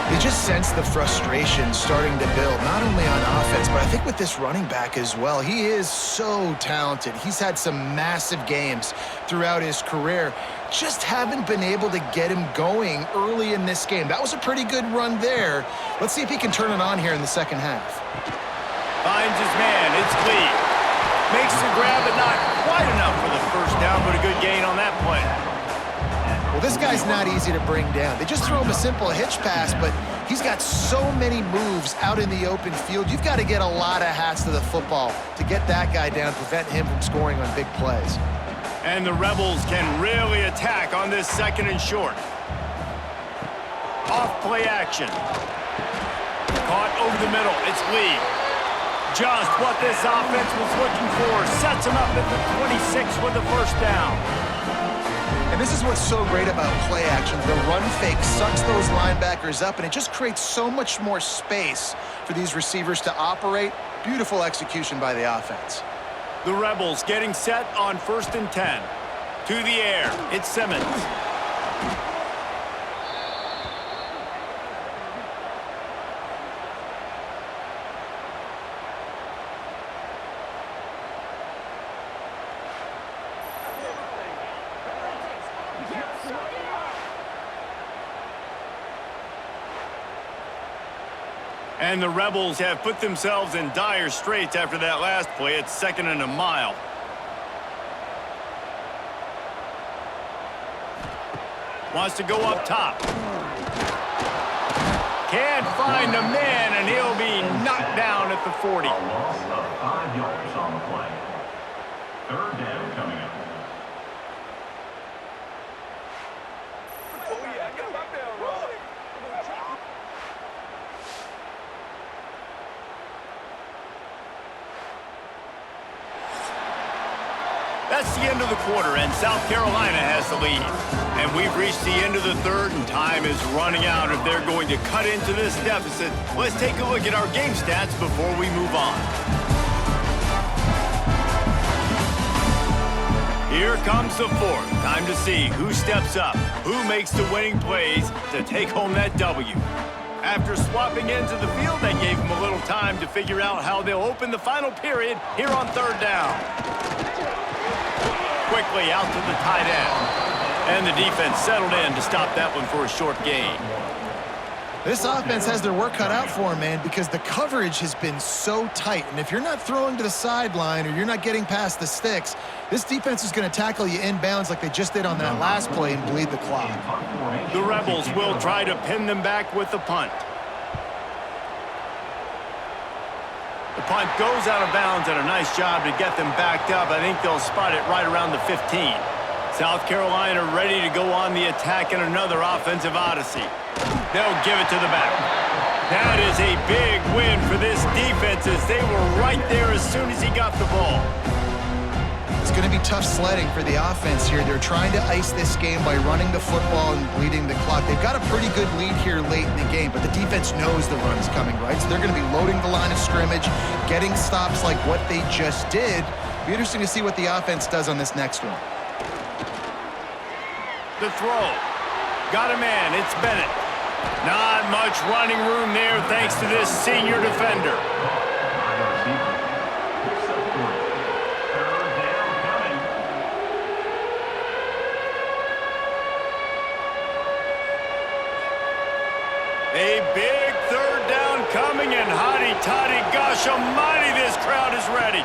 They just sense the frustration starting to build, not only on offense, but I think with this running back as well. He is so talented. He's had some massive games throughout his career. Just haven't been able to get him going early in this game. That was a pretty good run there. Let's see if he can turn it on here in the second half. Finds his man. It's Lee. Makes the grab, but not quite enough for the first down, but a good gain on that play. Well, this guy's not easy to bring down. They just throw him a simple hitch pass, but he's got so many moves out in the open field. You've got to get a lot of hats to the football to get that guy down, prevent him from scoring on big plays. And the Rebels can really attack on this second and short. Off play action. Caught over the middle. It's Lee. Just what this offense was looking for. Sets him up at the 26 with the first down. And this is what's so great about play action. The run fake sucks those linebackers up, and it just creates so much more space for these receivers to operate. Beautiful execution by the offense. The Rebels getting set on first and 10. To the air, it's Simmons. And the Rebels have put themselves in dire straits after that last play. It's second and a mile. Wants to go up top. Can't find a man, and he'll be knocked down at the 40. A loss of 5 yards on the play. Third down coming up. That's the end of the quarter, and South Carolina has the lead. And we've reached the end of the third, and time is running out if they're going to cut into this deficit. Let's take a look at our game stats before we move on. Here comes the fourth. Time to see who steps up, who makes the winning plays to take home that W. After swapping ends of the field, that gave them a little time to figure out how they'll open the final period here on third down. Quickly out to the tight end. And the defense settled in to stop that one for a short gain. This offense has their work cut out for them, man, because the coverage has been so tight. And if you're not throwing to the sideline or you're not getting past the sticks, this defense is going to tackle you inbounds like they just did on that last play and bleed the clock. The Rebels will try to pin them back with the punt. The punt goes out of bounds, and a nice job to get them backed up. I think they'll spot it right around the 15. South Carolina ready to go on the attack in another offensive odyssey. They'll give it to the back. That is a big win for this defense as they were right there as soon as he got the ball. It's going to be tough sledding for the offense here. They're trying to ice this game by running the football and bleeding the clock. They've got a pretty good lead here late in the game, but the defense knows the run's coming, right? So they're going to be loading the line of scrimmage, getting stops like what they just did. Be interesting to see what the offense does on this next one. The throw. Got a man. It's Bennett. Not much running room there thanks to this senior defender. A big third down coming, and hotty-toddy, gosh almighty, this crowd is ready.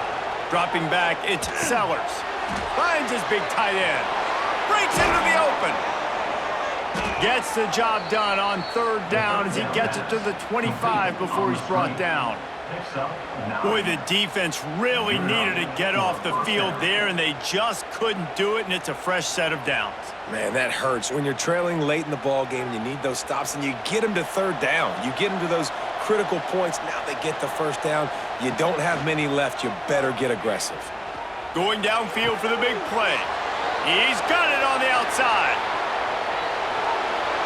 Dropping back, it's Sellers. Finds his big tight end. Breaks into the open. Gets the job done on third down as he gets it to the 25 before he's brought down. Boy, the defense really needed to get off the field there, and they just couldn't do it, and it's a fresh set of downs. Man, that hurts. When you're trailing late in the ball game, you need those stops, and you get them to third down. You get them to those critical points. Now they get the first down. You don't have many left. You better get aggressive. Going downfield for the big play. He's got it on the outside.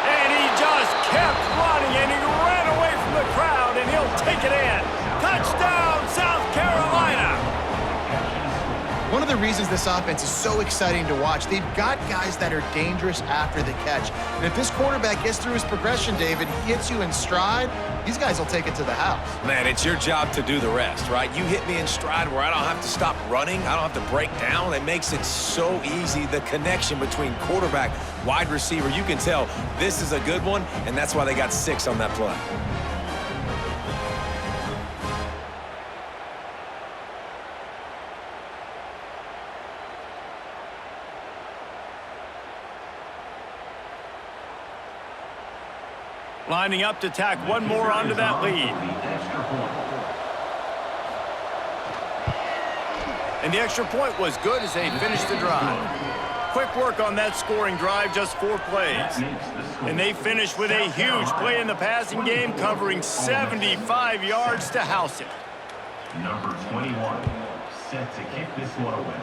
And he just kept running, and he ran away from the crowd, and he'll take it in. Touchdown, South Carolina! One of the reasons this offense is so exciting to watch, they've got guys that are dangerous after the catch. And if this quarterback gets through his progression, David, he hits you in stride, these guys will take it to the house. Man, it's your job to do the rest, right? You hit me in stride where I don't have to stop running. I don't have to break down. It makes it so easy, the connection between quarterback, wide receiver. You can tell this is a good one, and that's why they got 6 on that play. Lining up to tack one more onto that lead. And the extra point was good as they finished the drive. Quick work on that scoring drive, just 4 plays. And they finished with a huge play in the passing game, covering 75 yards to house it. Number 21, set to kick this one away.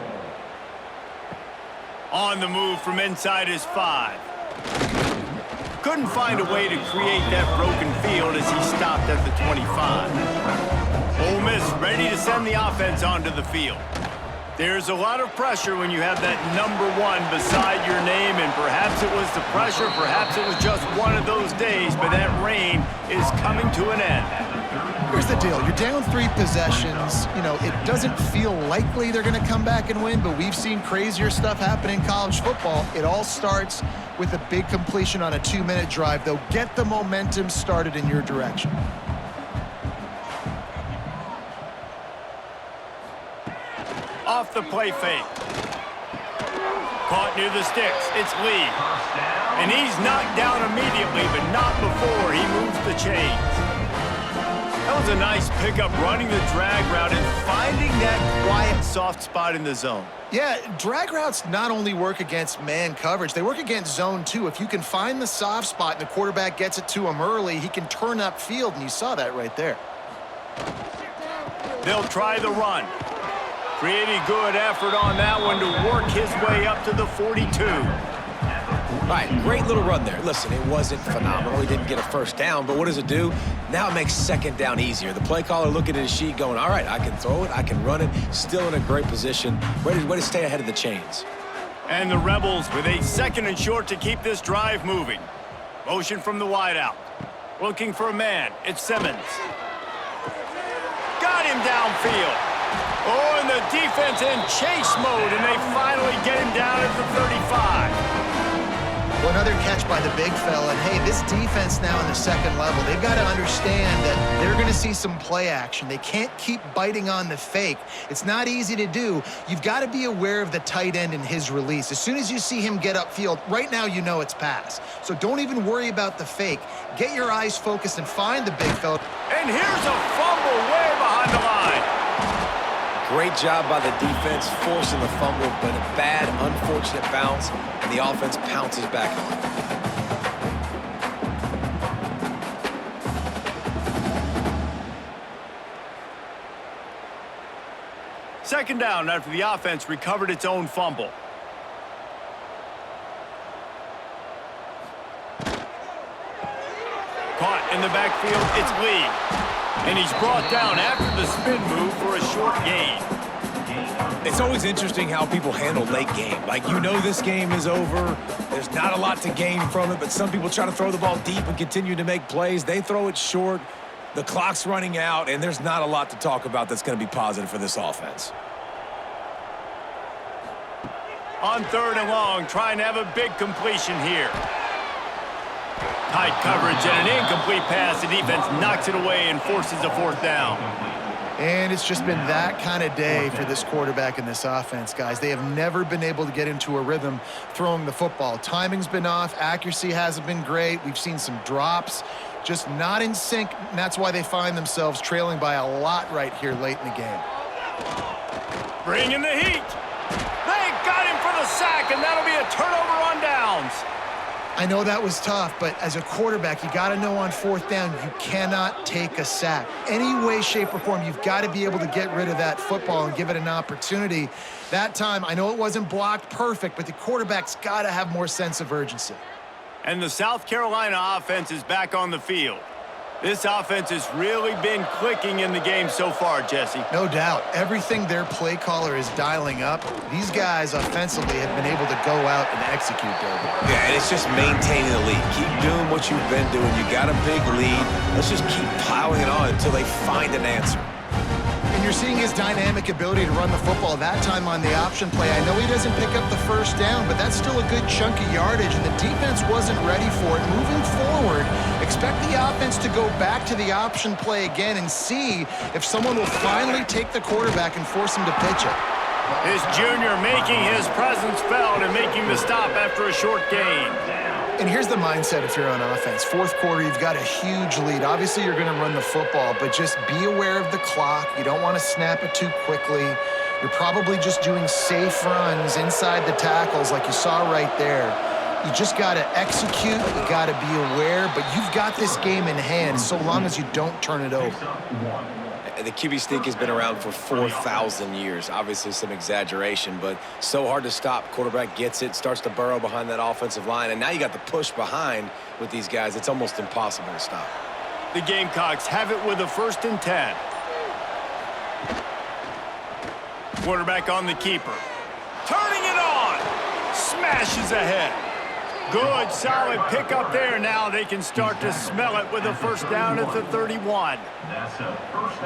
On the move from inside his 5. Couldn't find a way to create that broken field as he stopped at the 25. Ole Miss ready to send the offense onto the field. There's a lot of pressure when you have that number 1 beside your name, and perhaps it was the pressure, perhaps it was just one of those days, but that reign is coming to an end. Here's the deal. You're down 3 possessions. You know, it doesn't feel likely they're going to come back and win, but we've seen crazier stuff happen in college football. It all starts with a big completion on a 2-minute drive. They'll get the momentum started in your direction. Off the play fake. Caught near the sticks. It's Lee. And he's knocked down immediately, but not before he moves the chains. That was a nice pickup, running the drag route and finding that quiet, soft spot in the zone. Yeah, drag routes not only work against man coverage, they work against zone too. If you can find the soft spot and the quarterback gets it to him early, he can turn upfield, and you saw that right there. They'll try the run. Pretty good effort on that one to work his way up to the 42. All right, great little run there. Listen, it wasn't phenomenal. He didn't get a first down, but what does it do? Now it makes second down easier. The play caller looking at his sheet going, all right, I can throw it, I can run it, still in a great position, ready to stay ahead of the chains. And the Rebels with a 2nd and short to keep this drive moving. Motion from the wideout. Looking for a man. It's Simmons. Got him downfield. Oh, and the defense in chase mode, and they finally get him down at the 35. Well, another catch by the big fella. And, hey, this defense now in the second level, they've got to understand that they're going to see some play action. They can't keep biting on the fake. It's not easy to do. You've got to be aware of the tight end and his release. As soon as you see him get upfield, right now you know it's pass. So don't even worry about the fake. Get your eyes focused and find the big fella. And here's a fumble way behind the line. Great job by the defense forcing the fumble, but a bad, unfortunate bounce, and the offense pounces back on it. Second down after the offense recovered its own fumble. Caught in the backfield, it's Lee. And he's brought down after the spin move for a short gain. It's always interesting how people handle late game. Like, you know this game is over. There's not a lot to gain from it, but some people try to throw the ball deep and continue to make plays. They throw it short. The clock's running out, and there's not a lot to talk about that's going to be positive for this offense. On 3rd and long, trying to have a big completion here. Tight coverage and an incomplete pass. The defense knocks it away and forces a 4th down. And it's just been that kind of day for this quarterback and this offense, guys. They have never been able to get into a rhythm throwing the football. Timing's been off. Accuracy hasn't been great. We've seen some drops, just not in sync, and that's why they find themselves trailing by a lot right here late in the game. Bringing the heat. They got him for the sack, and that'll be a turnover on downs. I know that was tough, but as a quarterback, you got to know on 4th down, you cannot take a sack. Any way, shape, or form, you've got to be able to get rid of that football and give it an opportunity. That time, I know it wasn't blocked perfect, but the quarterback's got to have more sense of urgency. And the South Carolina offense is back on the field. This offense has really been clicking in the game so far, Jesse. No doubt. Everything their play caller is dialing up, these guys offensively have been able to go out and execute there. Yeah, and it's just maintaining the lead. Keep doing what you've been doing. You got a big lead. Let's just keep piling it on until they find an answer. And you're seeing his dynamic ability to run the football, that time on the option play. I know he doesn't pick up the first down, but that's still a good chunk of yardage, and the defense wasn't ready for it. Moving forward, expect the offense to go back to the option play again and see if someone will finally take the quarterback and force him to pitch it. This junior making his presence felt and making the stop after a short gain. And here's the mindset if you're on offense. 4th quarter, you've got a huge lead. Obviously, you're going to run the football, but just be aware of the clock. You don't want to snap it too quickly. You're probably just doing safe runs inside the tackles like you saw right there. You just got to execute. You got to be aware, but you've got this game in hand so long as you don't turn it over. The QB sneak has been around for 4,000 years. Obviously some exaggeration, but so hard to stop. Quarterback gets it, starts to burrow behind that offensive line, and now you got the push behind with these guys. It's almost impossible to stop. The Gamecocks have it with a 1st and 10. Quarterback on the keeper. Turning it on. Smashes ahead. Good, solid pickup there. Now they can start to smell it with a 1st down at the 31.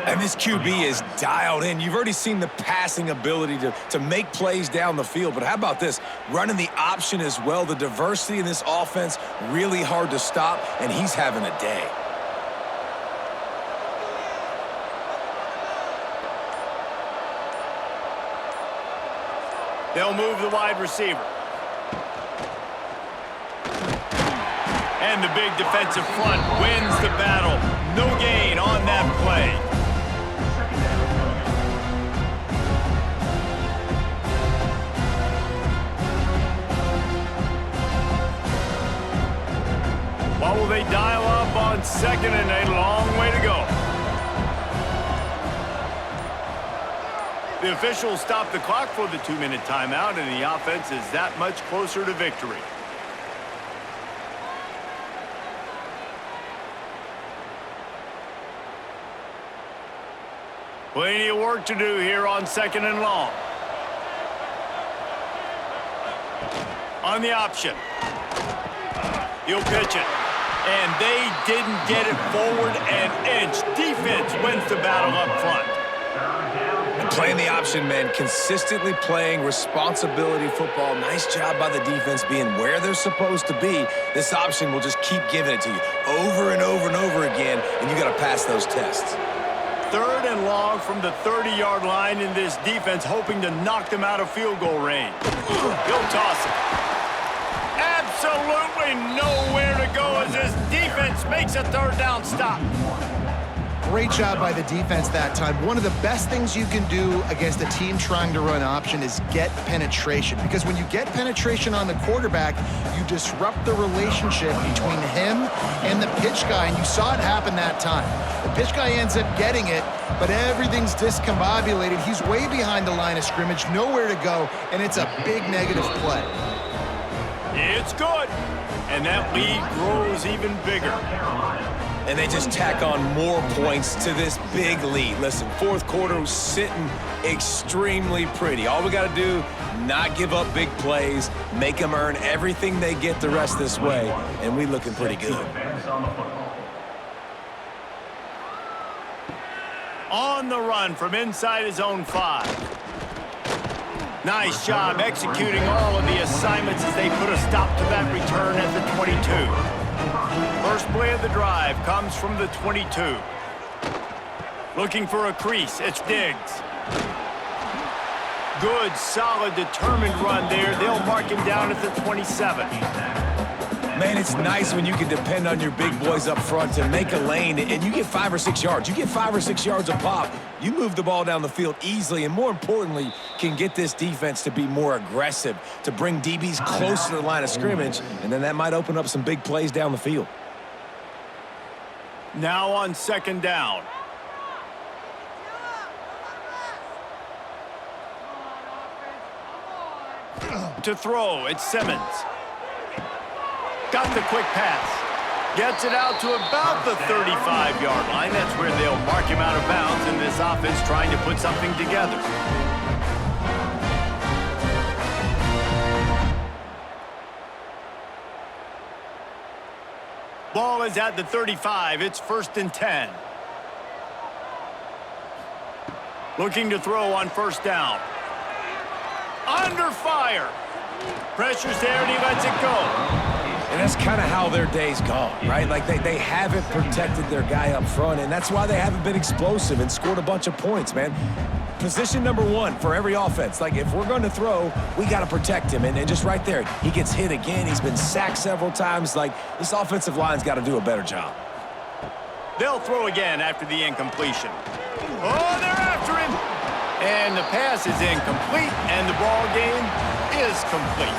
And this QB is dialed in. You've already seen the passing ability to make plays down the field, but how about this? Running the option as well. The diversity in this offense, really hard to stop, and he's having a day. They'll move the wide receiver. And the big defensive front wins the battle. No gain on that play. What will they dial up on 2nd and a long way to go? The officials stop the clock for the 2-minute timeout, and the offense is that much closer to victory. Plenty of work to do here on 2nd and long. On the option. He'll pitch it. And they didn't get it forward an inch. Defense wins the battle up front. Playing the option, man, consistently playing responsibility football. Nice job by the defense being where they're supposed to be. This option will just keep giving it to you over and over and over again, and you got to pass those tests. 3rd and long from the 30-yard line in this defense, hoping to knock them out of field goal range. He'll toss it. Absolutely nowhere to go as this defense makes a 3rd down stop. Great job by the defense that time. One of the best things you can do against a team trying to run option is get penetration. Because when you get penetration on the quarterback, you disrupt the relationship between him and the pitch guy, and you saw it happen that time. The pitch guy ends up getting it, but everything's discombobulated. He's way behind the line of scrimmage, nowhere to go, and it's a big negative play. It's good, and that lead grows even bigger. And they just tack on more points to this big lead. Listen, 4th quarter was sitting extremely pretty. All we got to do, not give up big plays, make them earn everything they get the rest this way, and we looking pretty good. On the run from inside his own 5. Nice job executing all of the assignments as they put a stop to that return at the 22. First play of the drive comes from the 22. Looking for a crease, it's Diggs. Good, solid, determined run there. They'll mark him down at the 27. Man, it's nice when you can depend on your big boys up front to make a lane, and you get 5 or 6 yards. You get 5 or 6 yards a pop. You move the ball down the field easily, and more importantly, can get this defense to be more aggressive, to bring DBs close to the line of scrimmage, and then that might open up some big plays down the field. Now on 2nd down. To throw, it's Simmons. Got the quick pass. Gets it out to about the 35-yard line. That's where they'll mark him out of bounds in this offense trying to put something together. Ball is at the 35. It's 1st and 10. Looking to throw on 1st down. Under fire. Pressure's there, and he lets it go. And that's kind of how their day's gone, right? Like they haven't protected their guy up front, and that's why they haven't been explosive and scored a bunch of points, man. Position number 1 for every offense. Like, if we're going to throw, we got to protect him. And just right there, he gets hit again. He's been sacked several times. Like, this offensive line's got to do a better job. They'll throw again after the incompletion. Oh, they're after him. And the pass is incomplete, and the ball game is complete.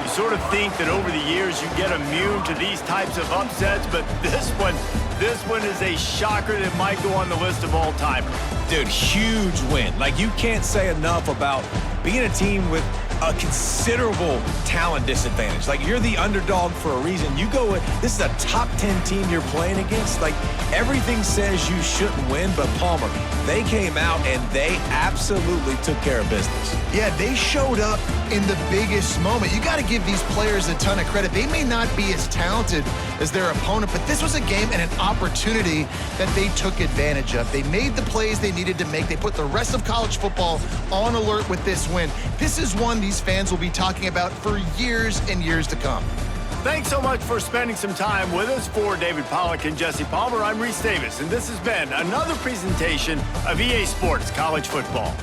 You sort of think that over the years you get immune to these types of upsets, but this one is a shocker that might go on the list of all-timers. Dude, huge win. Like, you can't say enough about being a team with a considerable talent disadvantage. Like, you're the underdog for a reason. You go with, this is a top 10 team you're playing against. Like, everything says you shouldn't win, but Palmer, they came out and they absolutely took care of business. Yeah, they showed up in the biggest moment. You got to give these players a ton of credit. They may not be as talented as their opponent, but this was a game and an opportunity that they took advantage of. They made the plays they needed to make. They put the rest of college football on alert with this win. This is one these fans will be talking about for years and years to come. Thanks so much for spending some time with us. For David Pollack and Jesse Palmer, I'm Reese Davis, and this has been another presentation of EA Sports College Football.